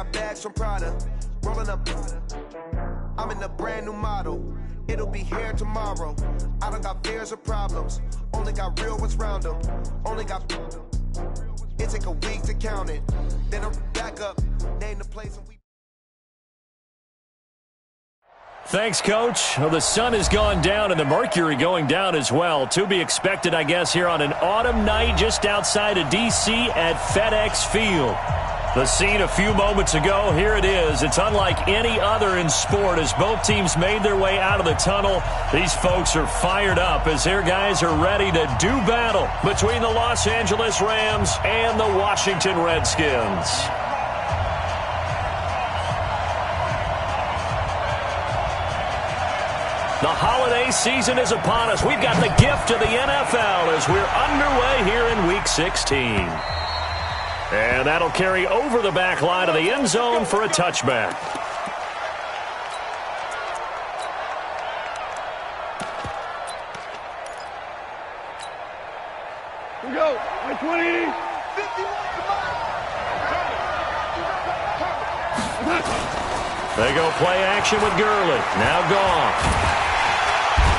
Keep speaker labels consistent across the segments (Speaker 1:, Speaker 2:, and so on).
Speaker 1: got bags from Prada, rolling up. I'm in a brand new model. It'll be here tomorrow. I don't got fears or problems. Only got real ones round them. Only got. It take a week to count it. Then I'm back up. Name the place and we.
Speaker 2: Thanks, Coach. Well, the sun has gone down and the mercury going down as well. To be expected, I guess, here on an autumn night just outside of D.C. at FedEx Field. The scene a few moments ago, here it is. It's unlike any other in sport as both teams made their way out of the tunnel. These folks are fired up as their guys are ready to do battle between the Los Angeles Rams and the Washington Redskins. The holiday season is upon us. We've got the gift of the NFL as we're underway here in Week 16. And that'll carry over the back line of the end zone for a touchback.
Speaker 3: Here we go. 20.
Speaker 2: They go play action with Gurley. Now Goff.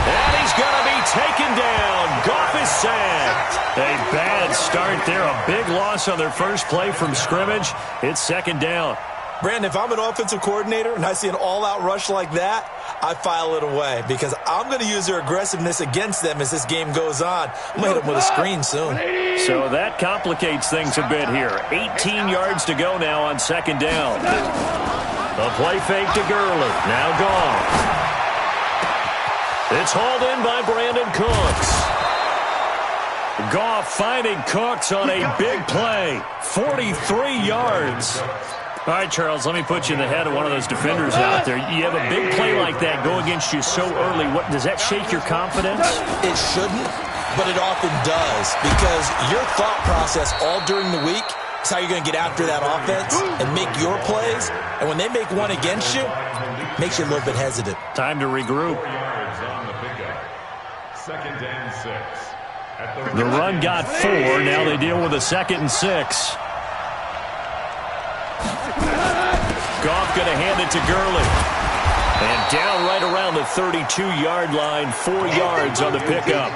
Speaker 2: And he's going to be taken down. Goff is sacked. A bad start there. A big loss on their first play from scrimmage. It's second down.
Speaker 4: Brandon, if I'm an offensive coordinator and I see an all-out rush like that, I file it away because I'm going to use their aggressiveness against them as this game goes on. I'm going to hit them with a screen soon.
Speaker 2: So that complicates things a bit here. 18 yards to go now on second down. The play fake to Gurley. Now Goff. It's hauled in by Brandon Cooks. Goff finding Cooks on a big play. 43 yards. All right, Charles, let me put you in the head of one of those defenders out there. You have a big play like that go against you so early. What does that shake your confidence?
Speaker 4: It shouldn't, but it often does because your thought process all during the week is how you're going to get after that offense and make your plays. And when they make one against you, it makes you a little bit hesitant.
Speaker 2: Time to regroup.
Speaker 3: Second and 6.
Speaker 2: The run got 4. Now they deal with a 2nd and 6. Goff going to hand it to Gurley. And down right around the 32-yard line, 4 yards on the pickup.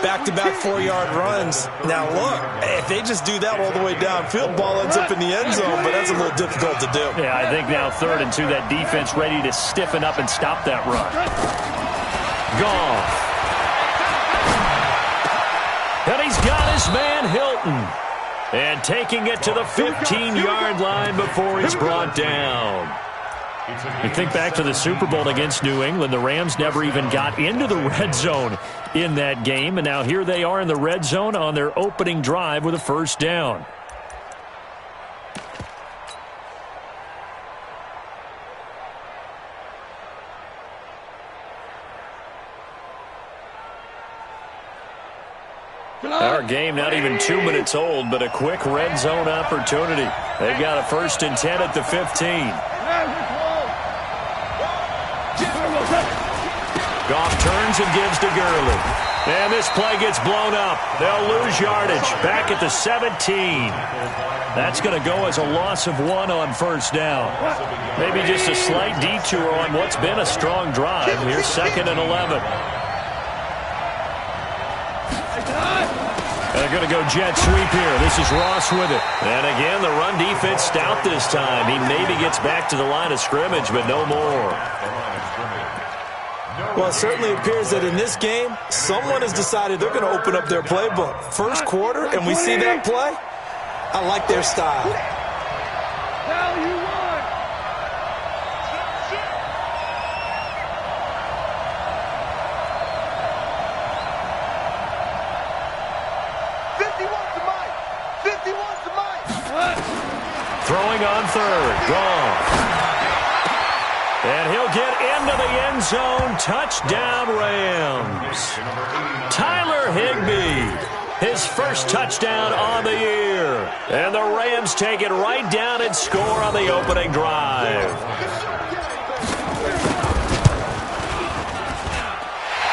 Speaker 4: Back-to-back 4-yard runs. Now, look, if they just do that all the way downfield, ball ends up in the end zone, but that's a little difficult to do.
Speaker 2: Yeah, I think now 3rd and 2, that defense ready to stiffen up and stop that run. Goff. And he's got his man Hilton. And taking it to the 15-yard line before he's brought down. You think back to the Super Bowl against New England. The Rams never even got into the red zone in that game. And now here they are in the red zone on their opening drive with a first down. Our game not even 2 minutes old, but a quick red zone opportunity. They've got a 1st and 10 at the 15. Goff turns and gives to Gurley. And this play gets blown up. They'll lose yardage. Back at the 17. That's going to go as a loss of 1 on first down. Maybe just a slight detour on what's been a strong drive. Here's 2nd and 11. They're going to go jet sweep here. This is Ross with it. And again, the run defense stout this time. He maybe gets back to the line of scrimmage, but no more.
Speaker 4: Well, it certainly appears that in this game, someone has decided they're going to open up their playbook. First quarter, and we see that play. I like their style.
Speaker 2: Throwing on 3rd. Goff. And he'll get into the end zone. Touchdown, Rams. Tyler Higbee. His first touchdown on the year. And the Rams take it right down and score on the opening drive.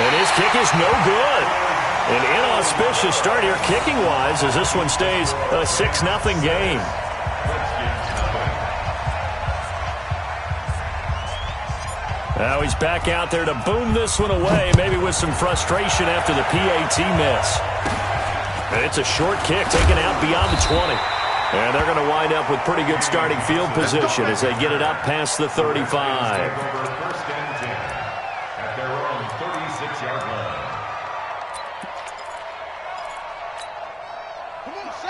Speaker 2: And his kick is no good. An inauspicious start here kicking-wise as this one stays a 6-0 game. Now he's back out there to boom this one away, maybe with some frustration after the PAT miss. And it's a short kick taken out beyond the 20. And they're going to wind up with pretty good starting field position as they get it up past the 35.
Speaker 3: First and 10 at their own 36-yard line.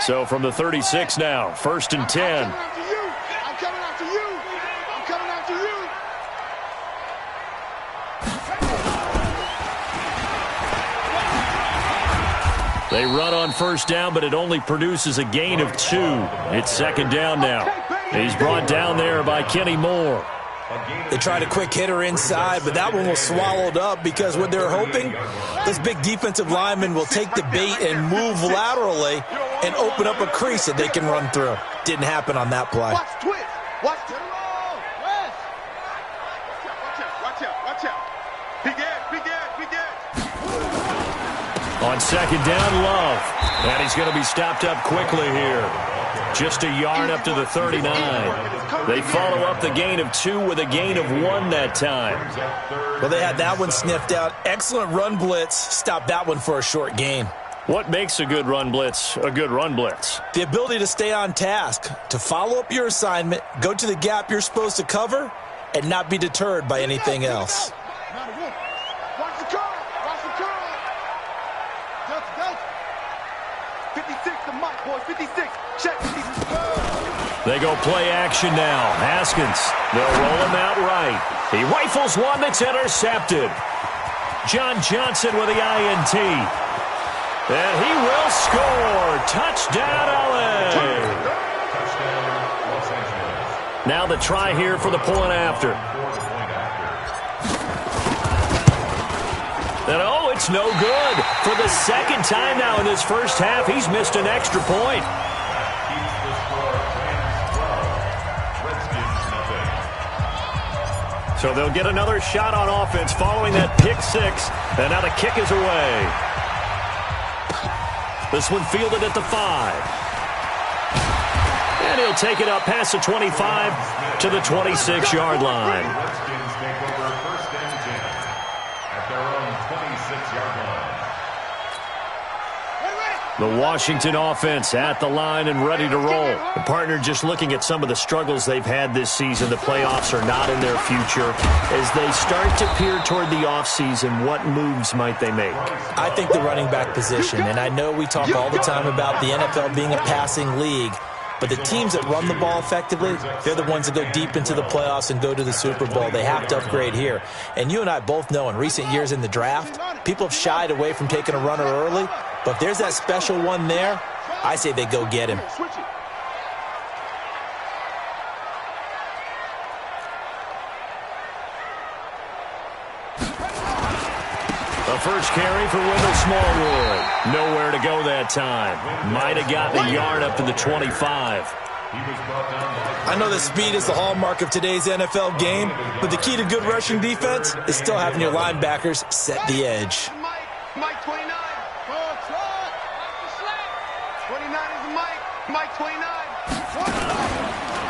Speaker 2: So from the 36 now, 1st and 10.
Speaker 5: I'm coming after you. I'm coming after you.
Speaker 2: They run on 1st down, but it only produces a gain of 2. It's 2nd down now. He's brought down there by Kenny Moore.
Speaker 4: They tried a quick hitter inside, but that one was swallowed up because what they're hoping, this big defensive lineman will take the bait and move laterally and open up a crease that they can run through. Didn't happen on that play.
Speaker 5: Watch twist. Watch the roll. West. Watch out. Big edge.
Speaker 2: On 2nd down, Love. And he's going to be stopped up quickly here. Just a yard up to the 39. They follow up the gain of 2 with a gain of 1 that time.
Speaker 4: Well, they had that one sniffed out. Excellent run blitz. Stopped that one for a short gain.
Speaker 2: What makes a good run blitz a good run blitz?
Speaker 4: The ability to stay on task, to follow up your assignment, go to the gap you're supposed to cover, and not be deterred by anything else.
Speaker 5: Watch the curl. 56 the mic, boys. 56. Check.
Speaker 2: They go play action now. Haskins, they'll roll him out right. He rifles one that's intercepted. John Johnson with the INT. And he will score. Touchdown, LA. Now the try here for the point after. And oh, it's no good. For the 2nd time now in this first half, he's missed an extra point. So they'll get another shot on offense following that pick 6. And now the kick is away. This one fielded at the 5. And he'll take it up past the 25 to the 26-yard line.
Speaker 3: Redskins take over 1st and 10 at their own 26-yard line.
Speaker 2: The Washington offense at the line and ready to roll. The partner just looking at some of the struggles they've had this season. The playoffs are not in their future. As they start to peer toward the offseason, what moves might they make?
Speaker 4: I think the running back position, and I know we talk all the time about the NFL being a passing league, but the teams that run the ball effectively, they're the ones that go deep into the playoffs and go to the Super Bowl. They have to upgrade here. And you and I both know in recent years in the draft, people have shied away from taking a runner early, but if there's that special one there, I say they go get him.
Speaker 2: The first carry for Wendell Smallwood. Nowhere to go that time. Might have gotten a yard up to the 25.
Speaker 4: I know that speed is the hallmark of today's NFL game, but the key to good rushing defense is still having your linebackers set the edge.
Speaker 5: Mike 29. 29 is the Mike 29.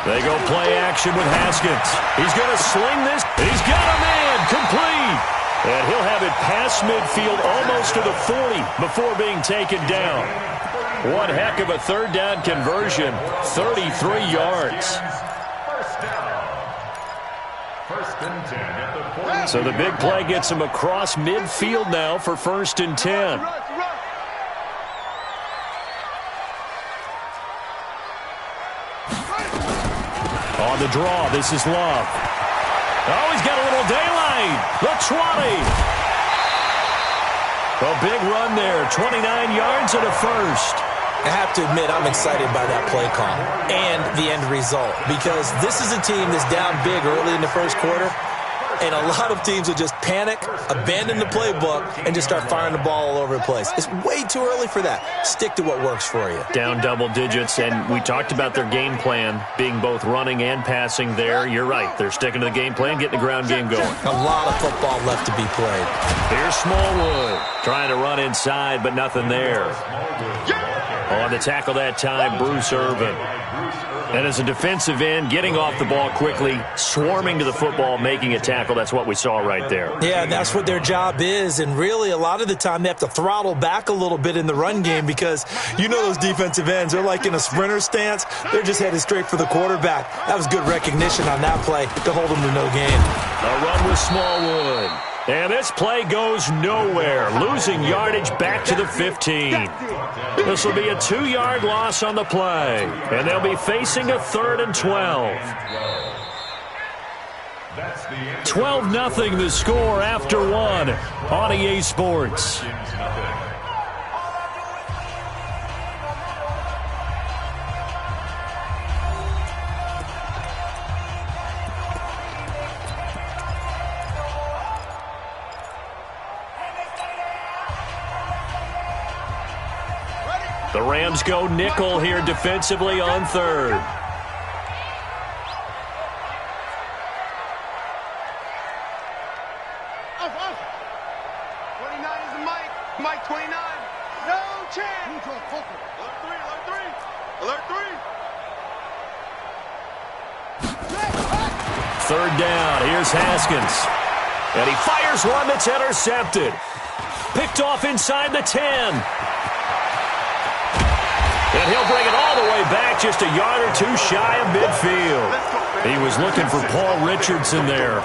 Speaker 2: They go play action with Haskins. He's going to sling this. He's got a man complete. And he'll have it past midfield almost to the 40 before being taken down. One heck of a 3rd down conversion. 33 yards.
Speaker 3: First down. 1st and 10 at the 40.
Speaker 2: So the big play gets him across midfield now for 1st and 10. On the draw, this is Love. Oh, he's got a little daylight. The 20. A big run there. 29 yards and a first.
Speaker 4: I have to admit, I'm excited by that play call and the end result because this is a team that's down big early in the first quarter, and a lot of teams will just panic, abandon the playbook, and just start firing the ball all over the place. It's way too early for that. Stick to what works for you.
Speaker 2: Down double digits, and we talked about their game plan being both running and passing there. You're right. They're sticking to the game plan, getting the ground game going.
Speaker 4: A lot of football left to be played.
Speaker 2: Here's Smallwood trying to run inside, but nothing there. On the tackle that time, Bruce Irvin. And as a defensive end, getting off the ball quickly, swarming to the football, making a tackle, that's what we saw right there.
Speaker 4: Yeah, that's what their job is, and really a lot of the time they have to throttle back a little bit in the run game because you know those defensive ends, they're like in a sprinter stance. They're just headed straight for the quarterback. That was good recognition on that play to hold them to no gain.
Speaker 2: A run with Smallwood. And this play goes nowhere, losing yardage back to the 15. This will be a 2-yard loss on the play, and they'll be facing a 3rd and 12. 12-0 the score after 1 on EA Sports. The Rams go nickel here defensively on 3rd.
Speaker 5: Off. 29 is the Mike. Mike 29. No chance. Alert 3.
Speaker 2: 3rd down. Here's Haskins. And he fires one that's intercepted. Picked off inside the 10. And he'll bring it all the way back just a yard or two shy of midfield. He was looking for Paul Richardson there.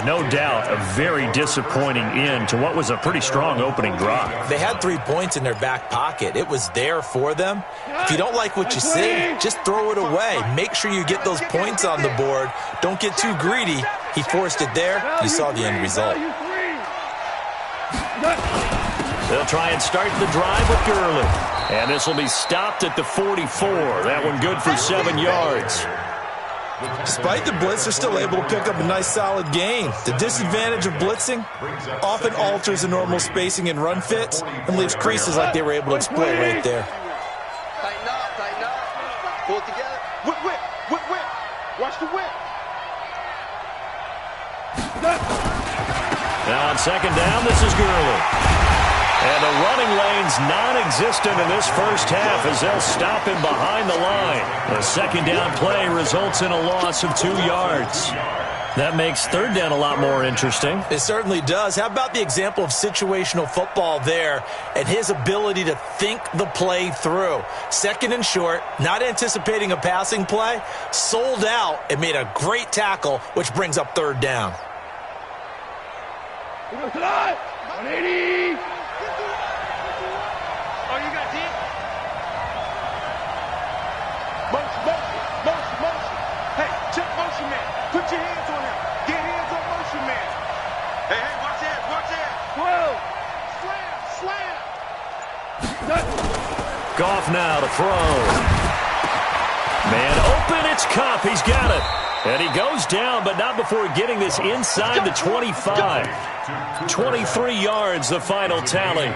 Speaker 2: No doubt a very disappointing end to what was a pretty strong opening drive.
Speaker 4: They had 3 points in their back pocket. It was there for them. If you don't like what you see, just throw it away. Make sure you get those points on the board. Don't get too greedy. He forced it there. You saw the end result.
Speaker 2: They'll try and start the drive with Gurley. And this will be stopped at the 44. That one good for 7 yards.
Speaker 4: Despite the blitz, they're still able to pick up a nice solid gain. The disadvantage of blitzing often alters the normal spacing and run fits and leaves creases like they were able to exploit right there.
Speaker 5: Tighten up. Pull it together. Whip. Watch the whip.
Speaker 2: Now on 2nd down, this is Gurley. And the running lane's non-existent in this first half as they'll stop him behind the line. The 2nd down play results in a loss of 2 yards. That makes 3rd down a lot more interesting.
Speaker 4: It certainly does. How about the example of situational football there and his ability to think the play through? 2nd and short, not anticipating a passing play, sold out and made a great tackle, which brings up 3rd down.
Speaker 5: 180. Oh, you got deep? Motion. Hey, check motion man. Put your hands on him. Get hands on motion man. Hey, watch that. Whoa. Slam.
Speaker 2: Goff now to throw. Man open, it's Kupp. He's got it. And he goes down, but not before getting this inside the 25. 23 yards, the final tally.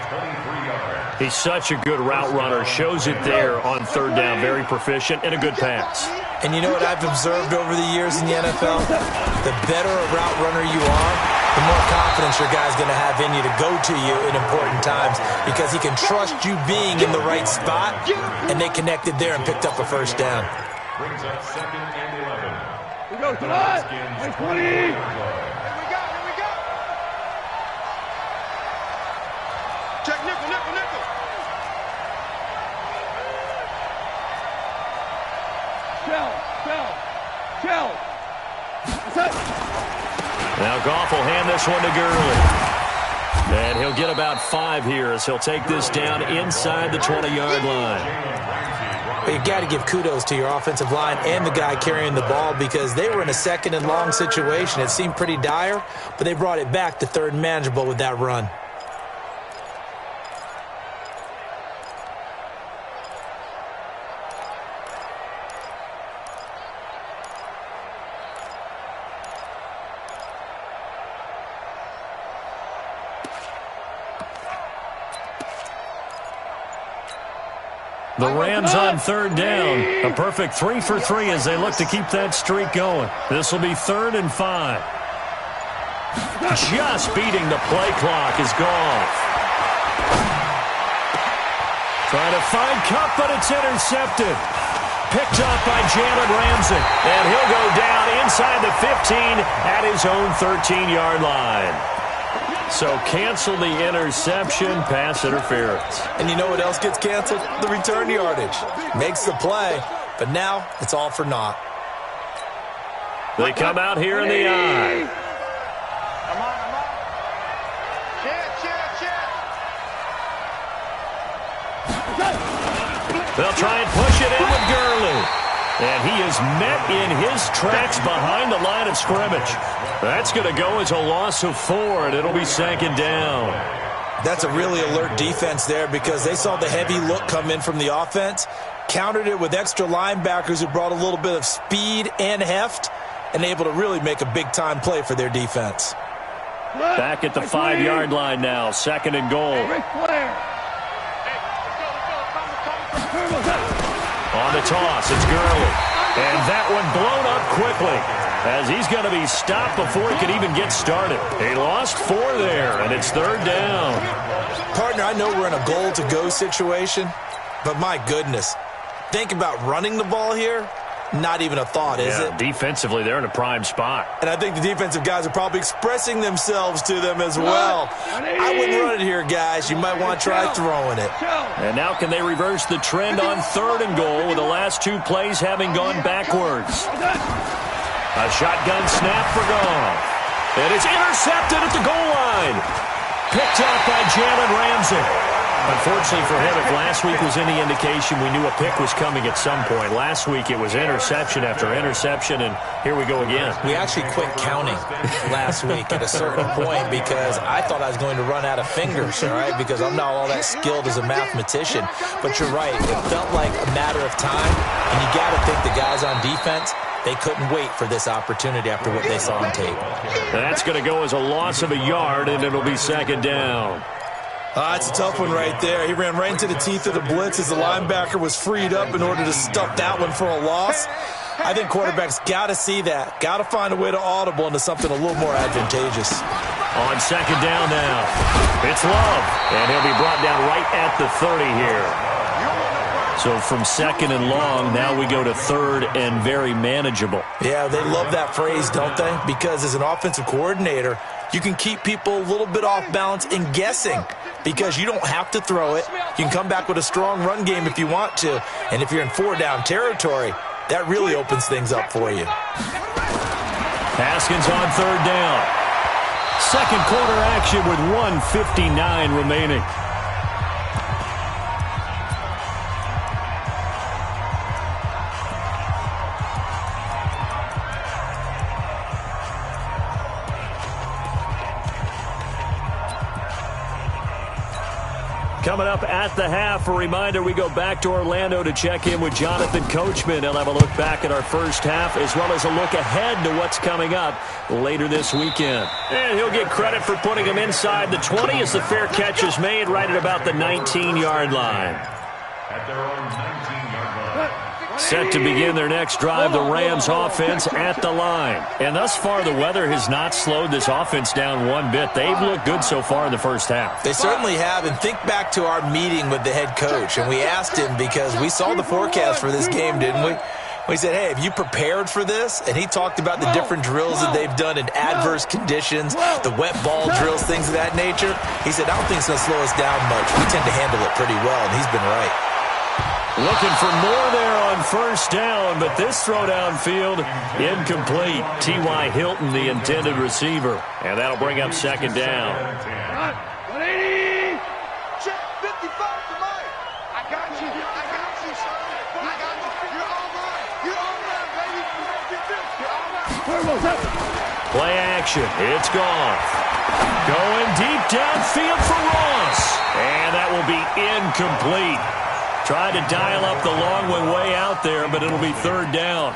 Speaker 2: He's such a good route runner. Shows it there on 3rd down. Very proficient and a good pass.
Speaker 4: And you know what I've observed over the years in the NFL? The better a route runner you are, the more confidence your guy's going to have in you to go to you in important times because he can trust you being in the right spot, and they connected there and picked up a 1st down.
Speaker 3: Brings up 2nd and 11.
Speaker 5: Here we go. 20. Here we go. Check nickel. Shell.
Speaker 2: Now Goff will hand this one to Gurley. And he'll get about 5 here as he'll take this down inside the 20-yard line.
Speaker 4: But you got to give kudos to your offensive line and the guy carrying the ball because they were in a 2nd and long situation. It seemed pretty dire, but they brought it back to 3rd and manageable with that run.
Speaker 2: The Rams on 3rd down. A perfect 3 for 3 as they look to keep that streak going. This will be 3rd and 5. Just beating the play clock is Goff. Trying to find Cup, but it's intercepted. Picked up by Jalen Ramsey. And he'll go down inside the 15 at his own 13-yard line. So cancel the interception, pass interference.
Speaker 4: And you know what else gets canceled? The return yardage. Makes the play, but now it's all for naught.
Speaker 2: They come out here in the eye.
Speaker 5: Come on.
Speaker 2: They'll try and push it in with Gurley. And he is met in his tracks behind the line of scrimmage. That's going to go as a loss of 4, and it'll be second down.
Speaker 4: That's a really alert defense there because they saw the heavy look come in from the offense, countered it with extra linebackers who brought a little bit of speed and heft, and able to really make a big-time play for their defense.
Speaker 2: Back at the 5-yard line now, second and goal. On the toss, it's Gurley. And that one blown up quickly as he's going to be stopped before he can even get started. He lost 4 there, and it's third down.
Speaker 4: Partner, I know we're in a goal-to-go situation, but my goodness, think about running the ball here. Not even a thought, is it?
Speaker 2: Defensively, they're in a prime spot.
Speaker 4: And I think the defensive guys are probably expressing themselves to them as well. I wouldn't run it here, guys. You might want to try throwing it.
Speaker 2: And now can they reverse the trend on third and goal with the last 2 plays having gone backwards? A shotgun snap for Goff. And it's intercepted at the goal line. Picked up by Jalen Ramsey. Unfortunately for him, if last week was any indication, we knew a pick was coming at some point. Last week it was interception after interception, and here we go again.
Speaker 4: We actually quit counting last week at a certain point because I thought I was going to run out of fingers, all right, because I'm not all that skilled as a mathematician. But you're right. It felt like a matter of time, and you got to think the guys on defense, they couldn't wait for this opportunity after what they saw on tape.
Speaker 2: That's going to go as a loss of a yard, and it'll be second down.
Speaker 4: That's a tough one right there. He ran right into the teeth of the blitz as the linebacker was freed up in order to stuff that one for a loss. I think quarterbacks got to see that. Got to find a way to audible into something a little more advantageous.
Speaker 2: On second down now, it's Love, and he'll be brought down right at the 30 here. So from second and long, now we go to third and very manageable.
Speaker 4: Yeah, they love that phrase, don't they? Because as an offensive coordinator, you can keep people a little bit off balance and guessing because you don't have to throw it. You can come back with a strong run game if you want to. And if you're in 4-down territory, that really opens things up for you.
Speaker 2: Haskins on third down. Second quarter action with 1:59 remaining. Coming up at the half, a reminder, we go back to Orlando to check in with Jonathan Coachman. He'll have a look back at our first half as well as a look ahead to what's coming up later this weekend. And he'll get credit for putting him inside the 20 as the fair catch is made right at about the 19-yard line.
Speaker 3: At their own 19-yard line.
Speaker 2: Set to begin their next drive, the Rams offense at the line. And thus far, the weather has not slowed this offense down one bit. They've looked good so far in the first half.
Speaker 4: They certainly have. And think back to our meeting with the head coach. And we asked him because we saw the forecast for this game, didn't we? We said, hey, have you prepared for this? And he talked about the different drills that they've done in adverse conditions, the wet ball drills, things of that nature. He said, I don't think it's going to slow us down much. We tend to handle it pretty well, and he's been right.
Speaker 2: Looking for more there on first down, but this throw downfield incomplete. T.Y. Hilton, the intended receiver. And that'll bring up second down.
Speaker 5: 180. Check 55 to Mike. I got you. I got you, son. I got you. You're all right. You're all right, baby. You're all right.
Speaker 2: Play action. It's gone. Going deep downfield for Ross. And that will be incomplete. Tried to dial up the long one way out there, but it'll be third down.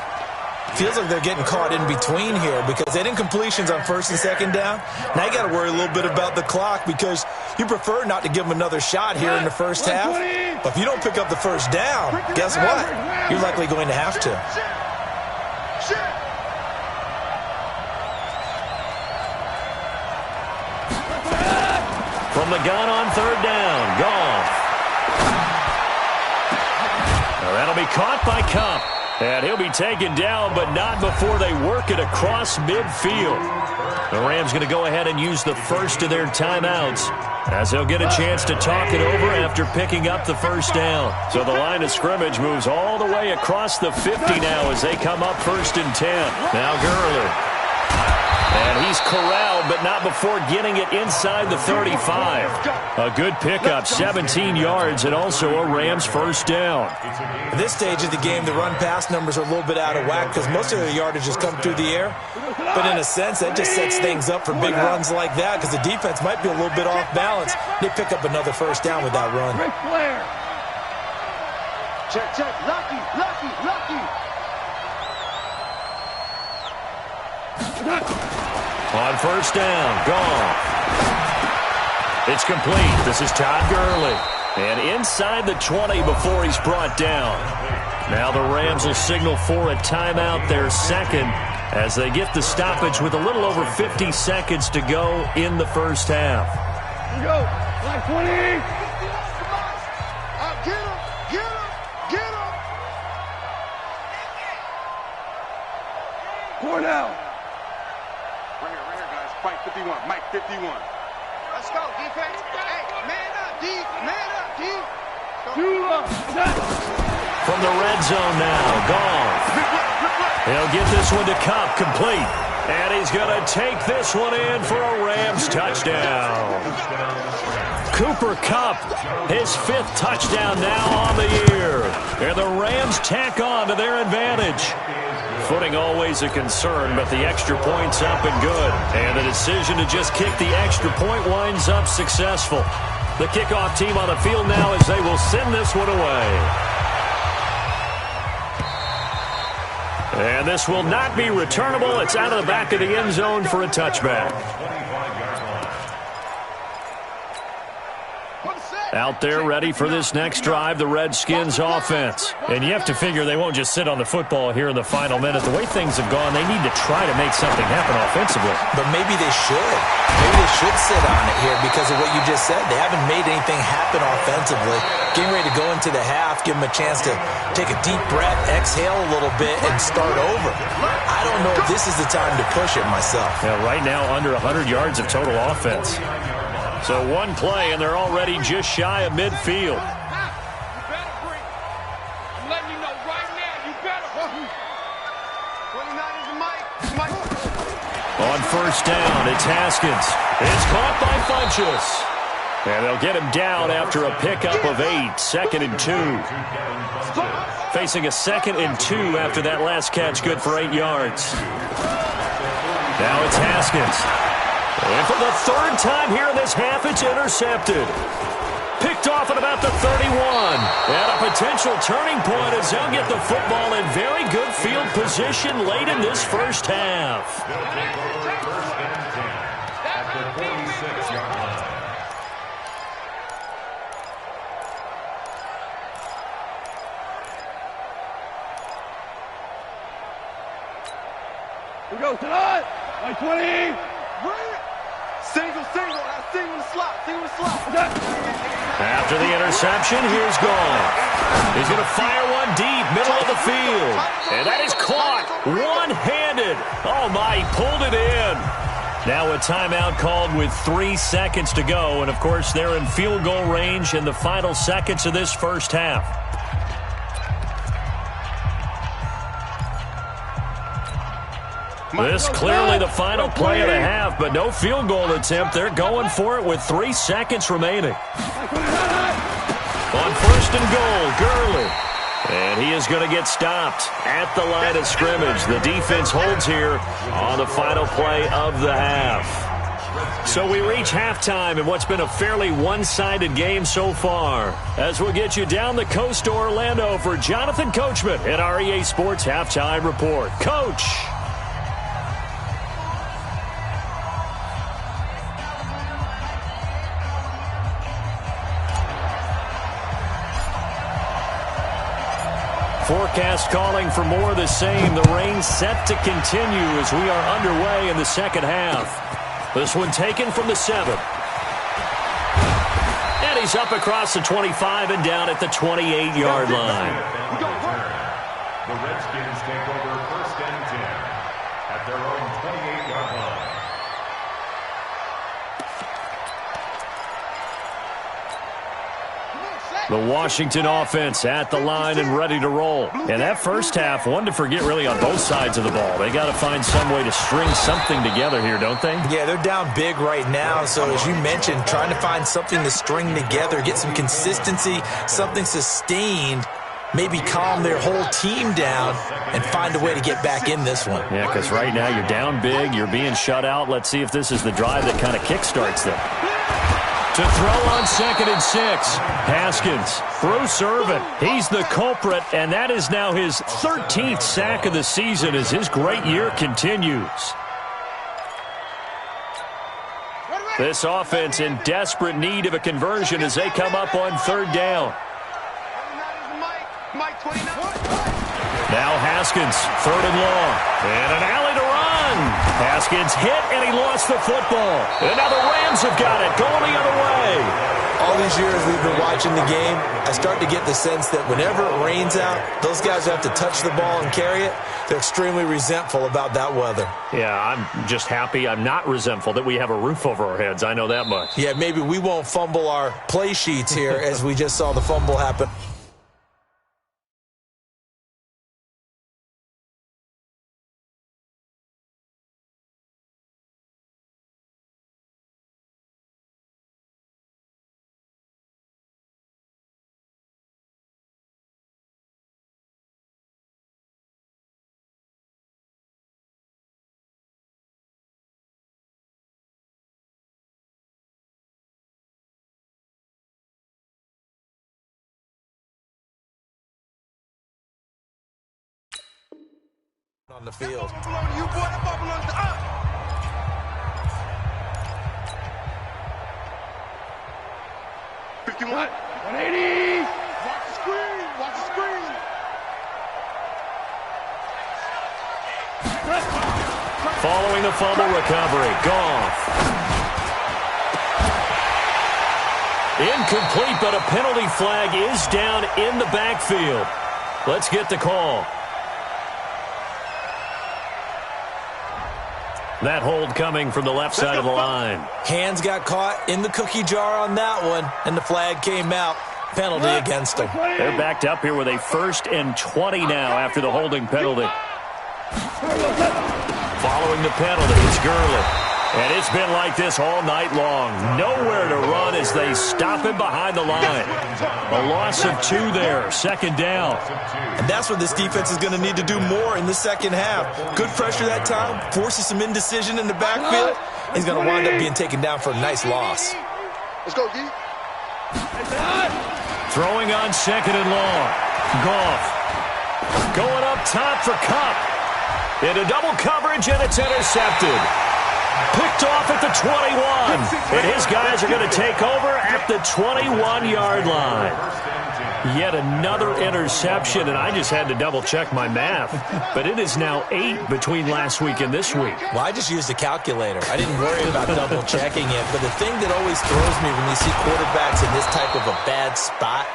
Speaker 4: Feels like they're getting caught in between here because they did incompletions on first and second down. Now you got to worry a little bit about the clock because you prefer not to give them another shot here in the first half. But if you don't pick up the first down, guess what? You're likely going to have to.
Speaker 2: From the gun on third down, Goff. Well, that'll be caught by Cup. And he'll be taken down, but not before they work it across midfield. The Rams going to go ahead and use the first of their timeouts, as they'll get a chance to talk it over after picking up the first down. So the line of scrimmage moves all the way across the 50 now as they come up 1st and 10. Now Gurley. And he's corralled, but not before getting it inside the 35. A good pickup, 17 yards, and also a Rams first down.
Speaker 4: At this stage of the game, the run-pass numbers are a little bit out of whack because most of their yardage has come through the air. But in a sense, that just sets things up for big runs like that because the defense might be a little bit off balance. They pick up another first down with that run.
Speaker 5: Check, check. Lucky.
Speaker 2: On first down, gone. It's complete. This is Todd Gurley. And inside the 20 before he's brought down. Now the Rams will signal for a timeout, their second, as they get the stoppage with a little over 50 seconds to go in the first half.
Speaker 5: Here we go. Like 20. Get him. Four down. Right here, guys. Fight 51. Mike 51. Let's go, defense. Hey, man up, D.
Speaker 2: From the red zone now, gone. He'll get this one to Cup, complete. And he's going to take this one in for a Rams touchdown. Cooper Kupp, his 5th touchdown now on the year. And the Rams tack on to their advantage. Footing always a concern, but the extra point's up and good. And the decision to just kick the extra point winds up successful. The kickoff team on the field now as they will send this one away. And this will not be returnable. It's out of the back of the end zone for a touchback. Out there ready for this next drive, the Redskins offense. And you have to figure they won't just sit on the football here in the final minute. The way things have gone, they need to try to make something happen offensively.
Speaker 4: But maybe they should. Maybe they should sit on it here because of what you just said. They haven't made anything happen offensively. Getting ready to go into the half, give them a chance to take a deep breath, exhale a little bit, and start over. I don't know if this is the time to push it myself.
Speaker 2: Yeah, right now under 100 yards of total offense. So one play, and they're already just shy of midfield.
Speaker 5: I'm letting you know right now, you better. 29 is Mike.
Speaker 2: On first down, it's Haskins. It's caught by Funchess. And they'll get him down after a pickup of 8, 2nd and 2. Facing a 2nd and 2 after that last catch, good for 8 yards. Now it's Haskins. And for the 3rd time here in this half, it's intercepted. Picked off at about the 31. And a potential turning point as they'll get the football in very good field position late in this first half.
Speaker 3: They'll take over 1st and 10 at the 46-yard line.
Speaker 5: We go tonight. Like 20. Single the slot.
Speaker 2: After the interception, here's Gone. He's going to fire one deep, middle of the field. And that is caught one-handed. Oh, my, he pulled it in. Now a timeout called with 3 seconds to go. And, of course, they're in field goal range in the final seconds of this first half. This clearly the final play of the half, but no field goal attempt. They're going for it with 3 seconds remaining. On 1st and goal, Gurley. And he is going to get stopped at the line of scrimmage. The defense holds here on the final play of the half. So we reach halftime in what's been a fairly one-sided game so far. As we'll get you down the coast to Orlando for Jonathan Coachman in our EA Sports Halftime Report. Coach! Forecast calling for more of the same. The rain set to continue as we are underway in the second half. This one taken from the 7. And Penalties up across the 25 and down at the 28-yard line.
Speaker 3: The Redskins take over 1st and 10 at their own 28-yard line.
Speaker 2: The Washington offense at the line and ready to roll. And that first half, one to forget really on both sides of the ball. They got to find some way to string something together here, don't they?
Speaker 4: Yeah, they're down big right now. So as you mentioned, trying to find something to string together, get some consistency, something sustained, maybe calm their whole team down and find a way to get back in this one.
Speaker 2: Yeah, because right now you're down big, you're being shut out. Let's see if this is the drive that kind of kickstarts them. To throw on 2nd and 6. Haskins, Bruce Irvin, he's the culprit, and that is now his 13th sack of the season as his great year continues. This offense in desperate need of a conversion as they come up on 3rd down. Now Haskins, 3rd and long, and an alley to run. Haskins hit, and he lost the football. And now the Rams have got it, going the other way.
Speaker 4: All these years we've been watching the game, I start to get the sense that whenever it rains out, those guys who have to touch the ball and carry it, they're extremely resentful about that weather.
Speaker 2: Yeah, I'm just happy. I'm not resentful that we have a roof over our heads. I know that much.
Speaker 4: Yeah, maybe we won't fumble our play sheets here as we just saw the fumble happen. On the field.
Speaker 5: You boy, the ball belongs to us. What? 180. Watch the screen. Watch the screen.
Speaker 2: Following the fumble recovery, Goff. Incomplete, but a penalty flag is down in the backfield. Let's get the call. That hold coming from the left side of the line.
Speaker 4: Hands got caught in the cookie jar on that one, and the flag came out. Penalty against them.
Speaker 2: They're backed up here with a 1st and 20 now after the holding penalty. Following the penalty, it's Gurley. And it's been like this all night long. Nowhere to run as they stop him behind the line. A loss of 2 there, 2nd down.
Speaker 4: And that's what this defense is going to need to do more in the second half. Good pressure that time, forces some indecision in the backfield. He's going to wind up being taken down for a nice loss.
Speaker 5: Let's go, D.
Speaker 2: Throwing on 2nd and long. Goff. Going up top for Kupp. Into double coverage, and it's intercepted. Picked off at the 21. And his guys are going to take over at the 21-yard line. Yet another interception, and I just had to double-check my math. But it is now 8 between last week and this week.
Speaker 4: Well, I just used a calculator. I didn't worry about double-checking it. But the thing that always throws me when you see quarterbacks in this type of a bad spot,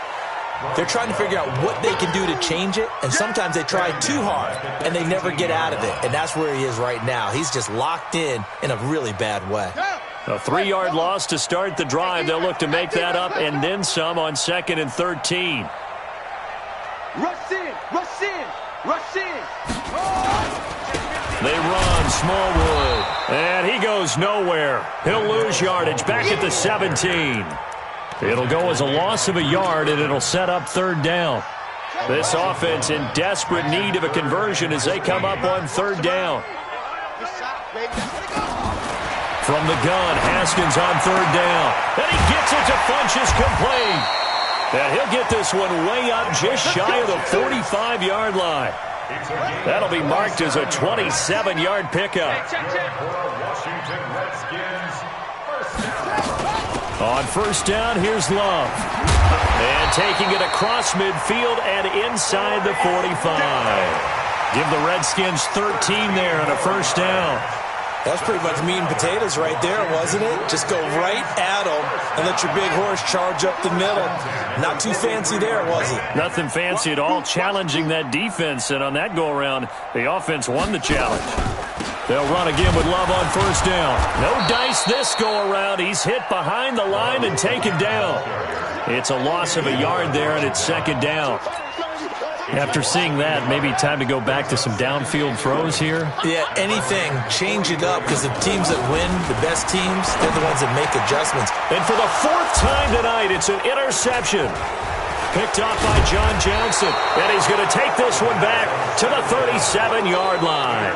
Speaker 4: they're trying to figure out what they can do to change it, and sometimes they try too hard, and they never get out of it. And that's where he is right now. He's just locked in a really bad way.
Speaker 2: A 3-yard loss to start the drive. They'll look to make that up and then some on 2nd and 13.
Speaker 5: Rush in, rush in, rush in.
Speaker 2: They run, Smallwood, and he goes nowhere. He'll lose yardage back at the 17. It'll go as a loss of a yard, and it'll set up 3rd down. This offense in desperate need of a conversion as they come up on 3rd down. From the gun, Haskins on 3rd down. And he gets it to Funchess complete. And he'll get this one way up just shy of the 45-yard line. That'll be marked as a 27-yard pickup. On 1st down, here's Love. And taking it across midfield and inside the 45. Give the Redskins 13 there on a 1st down.
Speaker 4: That was pretty much meat and potatoes right there, wasn't it? Just go right at them and let your big horse charge up the middle. Not too fancy there, was it?
Speaker 2: Nothing fancy at all, challenging that defense. And on that go-around, the offense won the challenge. They'll run again with Love on first down. No dice this go-around. He's hit behind the line and taken down. It's a loss of a yard there, and it's second down. After seeing that, maybe time to go back to some downfield throws here?
Speaker 4: Yeah, anything. Change it up, because the teams that win, the best teams, they're the ones that make adjustments.
Speaker 2: And for the fourth time tonight, it's an interception. Picked off by John Johnson. And he's going to take this one back to the 37-yard line.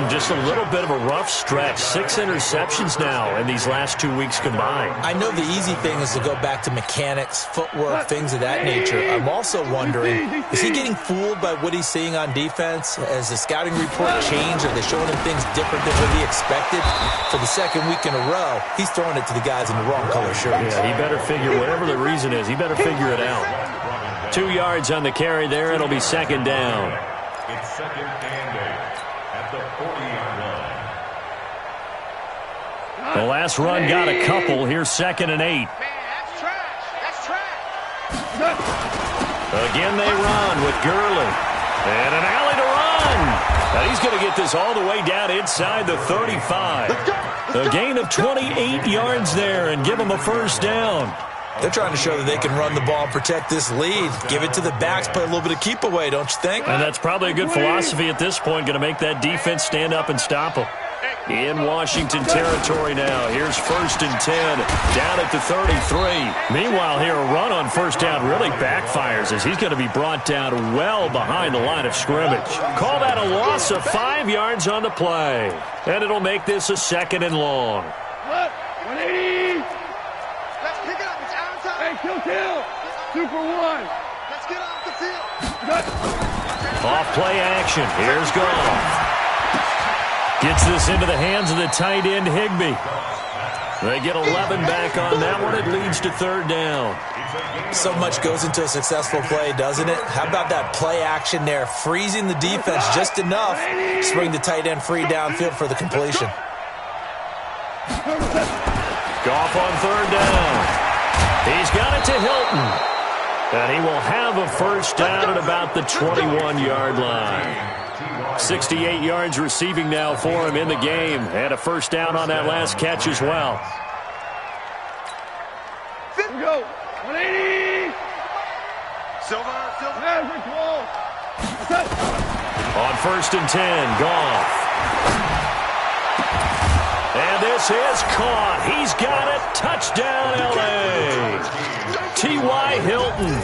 Speaker 2: Just a little bit of a rough stretch. 6 interceptions now in these last 2 weeks combined.
Speaker 4: I know the easy thing is to go back to mechanics, footwork, things of that nature. I'm also wondering, is he getting fooled by what he's seeing on defense? Has the scouting report changed? Are they showing him things different than what he expected? For the second week in a row, he's throwing it to the guys in the wrong color shirts.
Speaker 2: Yeah, he better figure, whatever the reason is, he better figure it out. 2 yards on the carry there. It'll be second down.
Speaker 3: It's second and 8 at the 40-yard line.
Speaker 2: The last run got a couple. Here's second and 8.
Speaker 5: Man, that's trash. That's trash.
Speaker 2: Again they run with Gurley. And an alley to run. And he's going to get this all the way down inside the 35. A gain of 28 yards there and give him a first down.
Speaker 4: They're trying to show that they can run the ball and protect this lead. Give it to the backs, play a little bit of keep away, don't you think?
Speaker 2: And that's probably a good philosophy at this point, going to make that defense stand up and stop them. In Washington territory now. Here's first and 10, down at the 33. Meanwhile, here a run on first down really backfires as he's going to be brought down well behind the line of scrimmage. Call that a loss of 5 yards on the play. And it'll make this a second and long.
Speaker 5: 180. Let's pick it up. It's out of time. Hey, kill. 2 for 1. Let's get off the field.
Speaker 2: Off play action. Here's Goff. Gets this into the hands of the tight end, Higbee. They get 11 back on that one. It leads to third down.
Speaker 4: So much goes into a successful play, doesn't it? How about that play action there? Freezing the defense just enough to bring the tight end free downfield for the completion.
Speaker 2: Goff on third down. He's got it to Hilton. And he will have a first down at about the 21-yard line. 68 yards receiving now for him in the game. And a first down on that last catch as well.
Speaker 5: Here we go. 180. Silver.
Speaker 2: On first and 10, Goff. And this is caught. He's got it. Touchdown, L.A. T.Y. Hilton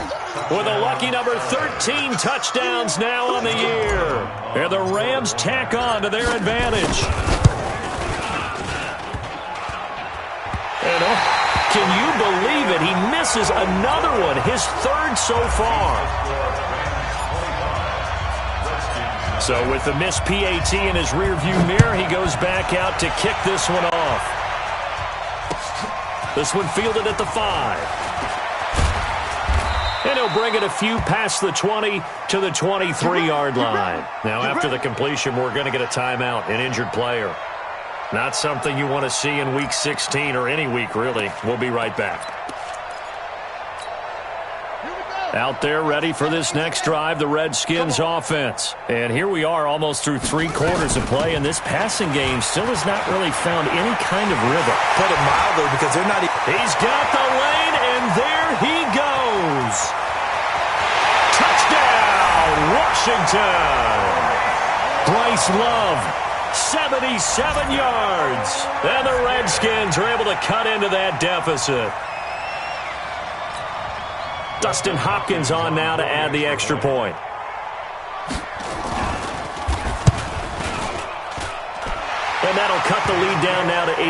Speaker 2: with a lucky number 13 touchdowns now on the year. And the Rams tack on to their advantage. And can you believe it? He misses another one, his third so far. So with the missed PAT in his rearview mirror, he goes back out to kick this one off. This one fielded at the 5. And he'll bring it a few past the 20 to the 23-yard line. Now, after the completion, we're going to get a timeout, an injured player. Not something you want to see in Week 16 or any week, really. We'll be right back. Out there ready for this next drive, the Redskins offense. And here we are almost through 3 quarters of play, and this passing game still has not really found any kind of rhythm.
Speaker 4: Put it mildly, because they're not...
Speaker 2: He's got the lane, and there he goes. Touchdown, Washington. Bryce Love, 77 yards. And the Redskins are able to cut into that deficit. Dustin Hopkins on now to add the extra point. And that'll cut the lead down now to 18.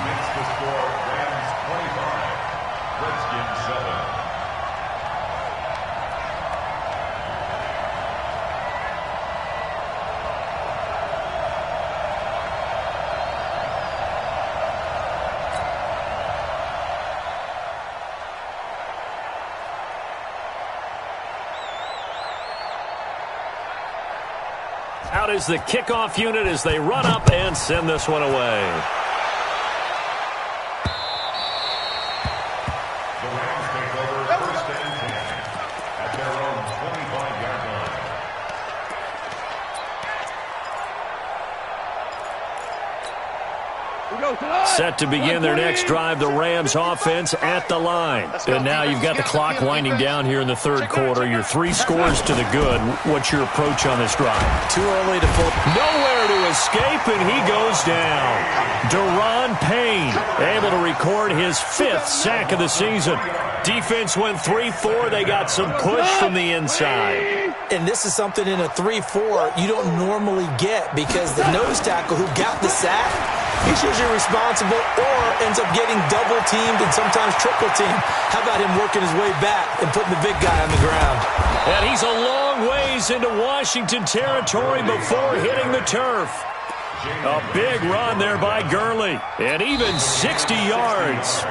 Speaker 3: Makes the score Rams 25, Redskins 7.
Speaker 2: Out is the kickoff unit as they run up and send this one away.
Speaker 3: The Rams take over first and 10 at their own 25-yard line.
Speaker 2: Set to begin their next drive, the Rams offense at the line. And now you've got the clock winding down here in the third quarter. Your 3 scores to the good. What's your approach on this drive?
Speaker 4: Too early to pull.
Speaker 2: Nowhere to escape, and he goes down. Deron Payne able to record his 5th sack of the season. Defense went 3-4. They got some push from the inside.
Speaker 4: And this is something in a 3-4 you don't normally get because the nose tackle who got the sack, he's usually responsible or ends up getting double-teamed and sometimes triple-teamed. How about him working his way back and putting the big guy on the ground?
Speaker 2: And he's a long ways into Washington territory before hitting the turf. A big run there by Gurley, and even 60 yards.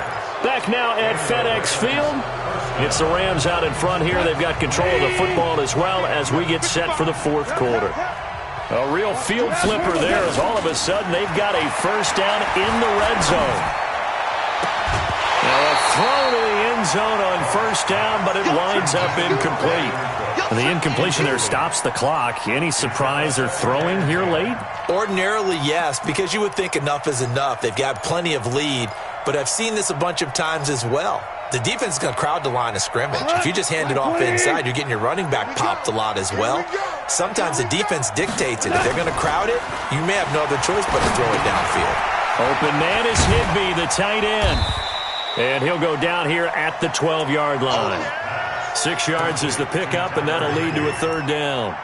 Speaker 2: Back now at FedEx Field. It's the Rams out in front here. They've got control of the football as well as we get set for the fourth quarter. A real field flipper there as all of a sudden they've got a first down in the red zone. Now a throw to the end zone on first down, but it winds up incomplete. And the incompletion there stops the clock. Any surprise they're throwing here late?
Speaker 4: Ordinarily, yes, because you would think enough is enough. They've got plenty of lead, but I've seen this a bunch of times as well. The defense is going to crowd the line of scrimmage. If you just hand it off inside, you're getting your running back popped a lot as well. Sometimes the defense dictates it. If they're going to crowd it, you may have no other choice but to throw it downfield.
Speaker 2: Open man is Higby, the tight end. And he'll go down here at the 12-yard line. 6 yards is the pickup, and that'll lead to a third down.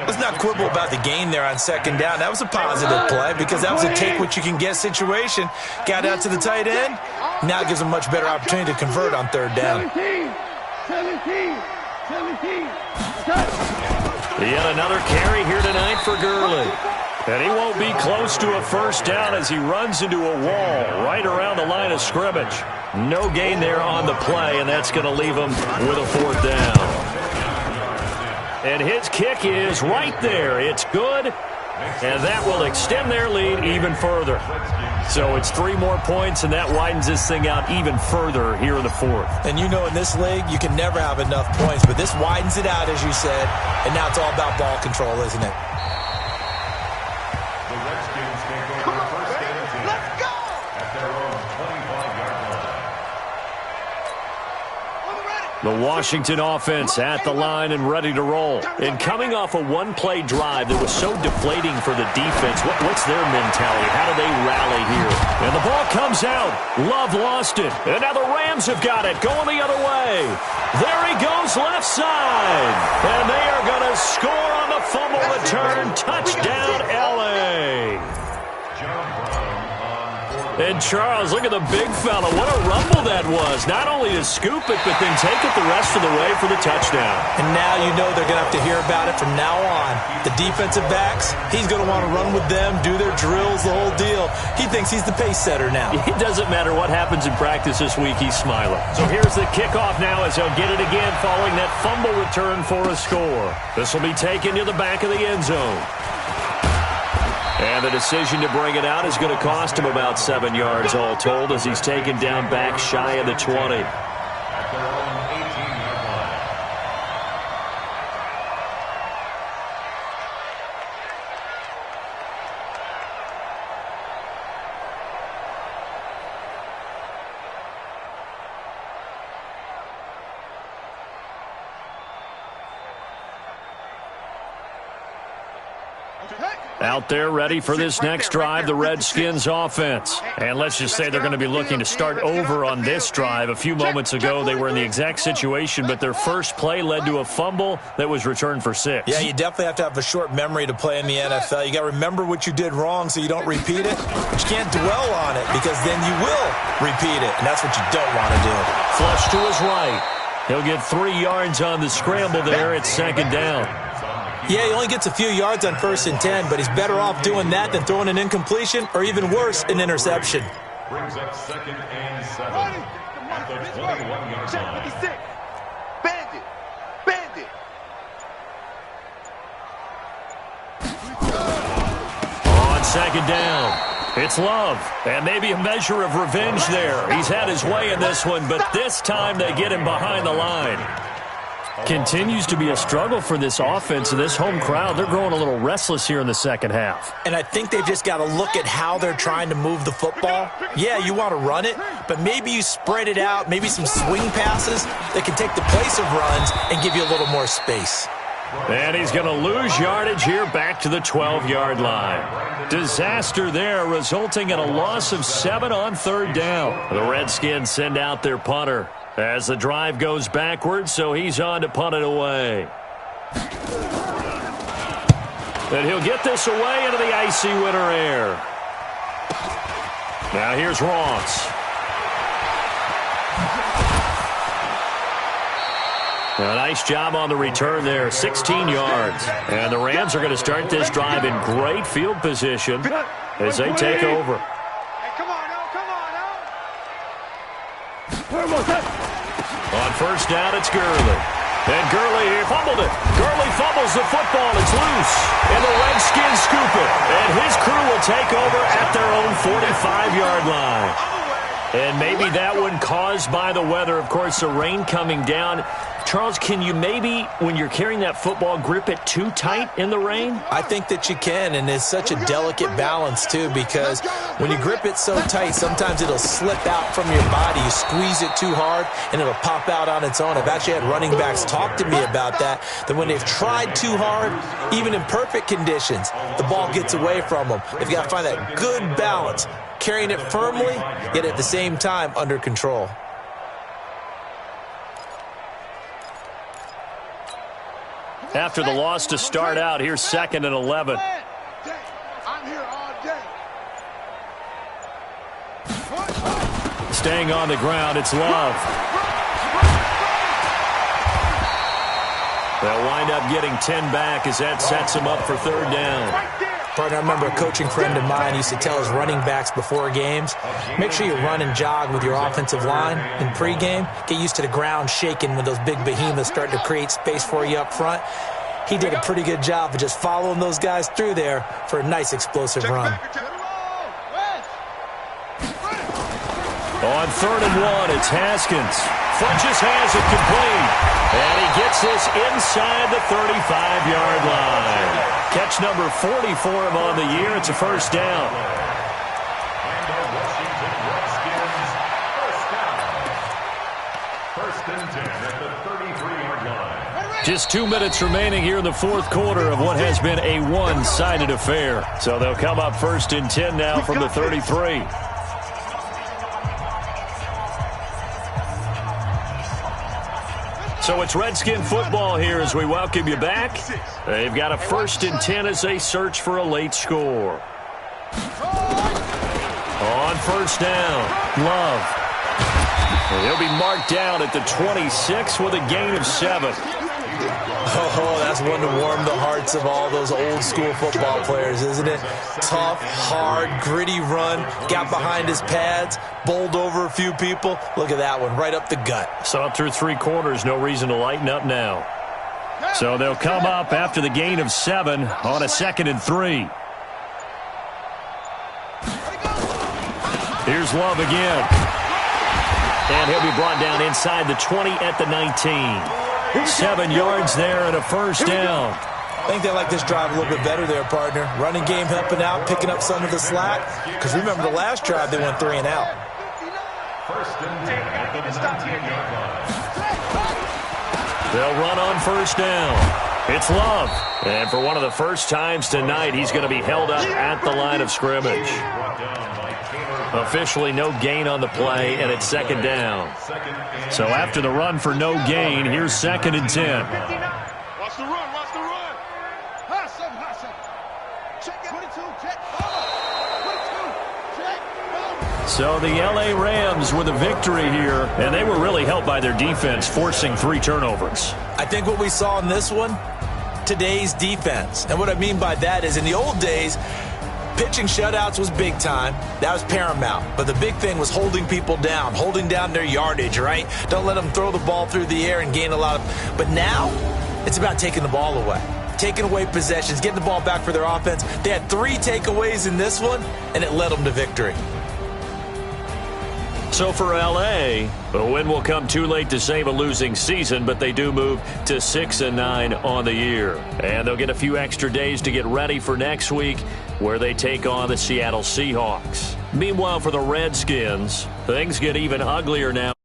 Speaker 4: Let's not quibble about the gain there on second down. That was a positive play because that was a take-what-you-can-get situation. Got out to the tight end. Now it gives them a much better opportunity to convert on third down.
Speaker 5: 17.
Speaker 2: Yet another carry here tonight for Gurley. And he won't be close to a first down as he runs into a wall right around the line of scrimmage. No gain there on the play, and that's going to leave him with a fourth down. And his kick is right there. It's good, and that will extend their lead even further. So it's 3 more points, and that widens this thing out even further here in the fourth.
Speaker 4: And you know in this league, you can never have enough points, but this widens it out, as you said, and now it's all about ball control, isn't it?
Speaker 3: The Redskins take over first and 10 at their own 25-yard line.
Speaker 2: The Washington offense at the line and ready to roll. And coming off a one-play drive that was so deflating for the defense, what's their mentality? How do they rally here? And the ball comes out. Love lost it. And now the Rams have got it, going the other way. There he goes, left side. And they are going to score on the fumble return. Touchdown, L.A. And Charles, look at the big fella. What a rumble that was. Not only to scoop it, but then take it the rest of the way for the touchdown.
Speaker 4: And now you know they're going to have to hear about it from now on. The defensive backs, he's going to want to run with them, do their drills, the whole deal. He thinks he's the pace setter now.
Speaker 2: It doesn't matter what happens in practice this week, he's smiling. So here's the kickoff now as he'll get it again following that fumble return for a score. This will be taken to the back of the end zone. And the decision to bring it out is going to cost him about 7 yards all told as he's taken down back shy of the 20.
Speaker 3: At their own 18-yard line.
Speaker 2: Out there ready for this next drive, the Redskins offense. And let's just say they're going to be looking to start over on this drive. A few moments ago, they were in the exact situation, but their first play led to a fumble that was returned for 6.
Speaker 4: Yeah, you definitely have to have a short memory to play in the NFL. You got to remember what you did wrong so you don't repeat it, but you can't dwell on it because then you will repeat it, and that's what you don't want to do.
Speaker 2: Flush to his right. He'll get 3 yards on the scramble there at second down.
Speaker 4: Yeah, he only gets a few yards on 1st and 10, but he's better off doing that than throwing an incompletion or even worse, an interception.
Speaker 3: Brings up 2nd and 7 at the 21-yard line.
Speaker 5: Bandit.
Speaker 2: second down. It's Love, and maybe a measure of revenge there. He's had his way in this one, but this time they get him behind the line. Continues to be a struggle for this offense and this home crowd. They're growing a little restless here in the second half.
Speaker 4: And I think they've just got to look at how they're trying to move the football. Yeah, you want to run it, but maybe you spread it out, maybe some swing passes that can take the place of runs and give you a little more space.
Speaker 2: And he's going to lose yardage here back to the 12-yard line. Disaster there, resulting in a loss of 7 on third down. The Redskins send out their punter as the drive goes backwards, so he's on to punt it away. And he'll get this away into the icy winter air. Now here's Ross. A nice job on the return there, 16 yards. And the Rams are going to start this drive in great field position as they take over. On first down, it's Gurley. And Gurley fumbled it. Gurley fumbles the football. It's loose. And the Redskins scoop it. And his crew will take over at their own 45-yard line. And maybe that one caused by the weather. Of course, the rain coming down. Charles, can you maybe, when you're carrying that football, grip it too tight in the rain?
Speaker 4: I think that you can, and it's such a delicate balance, too, because when you grip it so tight, sometimes it'll slip out from your body. You squeeze it too hard, and it'll pop out on its own. I've actually had running backs talk to me about that when they've tried too hard, even in perfect conditions, the ball gets away from them. They've got to find that good balance, carrying it firmly, yet at the same time under control.
Speaker 2: After the loss to start out, here's 2nd and 11.
Speaker 5: I'm here all day.
Speaker 2: Staying on the ground, it's Love. They'll wind up getting 10 back as that sets him up for third down.
Speaker 4: Partner, I remember a coaching friend of mine used to tell his running backs before games, make sure you run and jog with your offensive line in pregame. Get used to the ground shaking when those big behemoths start to create space for you up front. He did a pretty good job of just following those guys through there for a nice explosive run.
Speaker 2: On 3rd and 1, it's Haskins. Funches has it complete. And he gets this inside the 35-yard line. Catch number 40 for him on the year. It's a first down.
Speaker 3: And the Washington Redskins first down. 1st and 10 at the 33-yard line.
Speaker 2: Just 2 minutes remaining here in the fourth quarter of what has been a one-sided affair. So they'll come up 1st and 10 now from the 33. So it's Redskin football here as we welcome you back. They've got a 1st and 10 as they search for a late score. On first down, Love. And he'll be marked down at the 26 with a gain of 7.
Speaker 4: Oh, that's one to warm the hearts of all those old school football players, isn't it? Tough, hard, gritty run, got behind his pads, bowled over a few people. Look at that one, right up the gut.
Speaker 2: Saw it through 3 quarters, no reason to lighten up now. So they'll come up after the gain of 7 on a 2nd and 3. Here's Love again. And he'll be brought down inside the 20 at the 19. 7 yards there and a first down.
Speaker 4: I think they like this drive a little bit better there, partner. Running game helping out, picking up some of the slack. Because remember the last drive, they went 3 and out.
Speaker 3: 1st and 10 at the 19-yard line.
Speaker 2: They'll run on first down. It's Love. And for one of the first times tonight, he's going to be held up at the line of scrimmage. Officially no gain on the play, and it's 2nd down. So after the run for no gain, here's 2nd and 10.
Speaker 5: Watch the run, watch the run. Hot seven. Check 22, check. 22, check.
Speaker 2: So the L.A. Rams with a victory here, and they were really helped by their defense, forcing 3 turnovers.
Speaker 4: I think what we saw in this one, today's defense. And what I mean by that is in the old days, pitching shutouts was big time. That was paramount. But the big thing was holding people down, holding down their yardage, right? Don't let them throw the ball through the air and gain a lot of... But now, it's about taking the ball away. taking away possessions, getting the ball back for their offense. They had 3 takeaways in this one, and it led them to victory.
Speaker 2: So for L.A., a win will come too late to save a losing season, but they do move to 6-9 on the year. And they'll get a few extra days to get ready for next week, where they take on the Seattle Seahawks. Meanwhile, for the Redskins, things get even uglier now.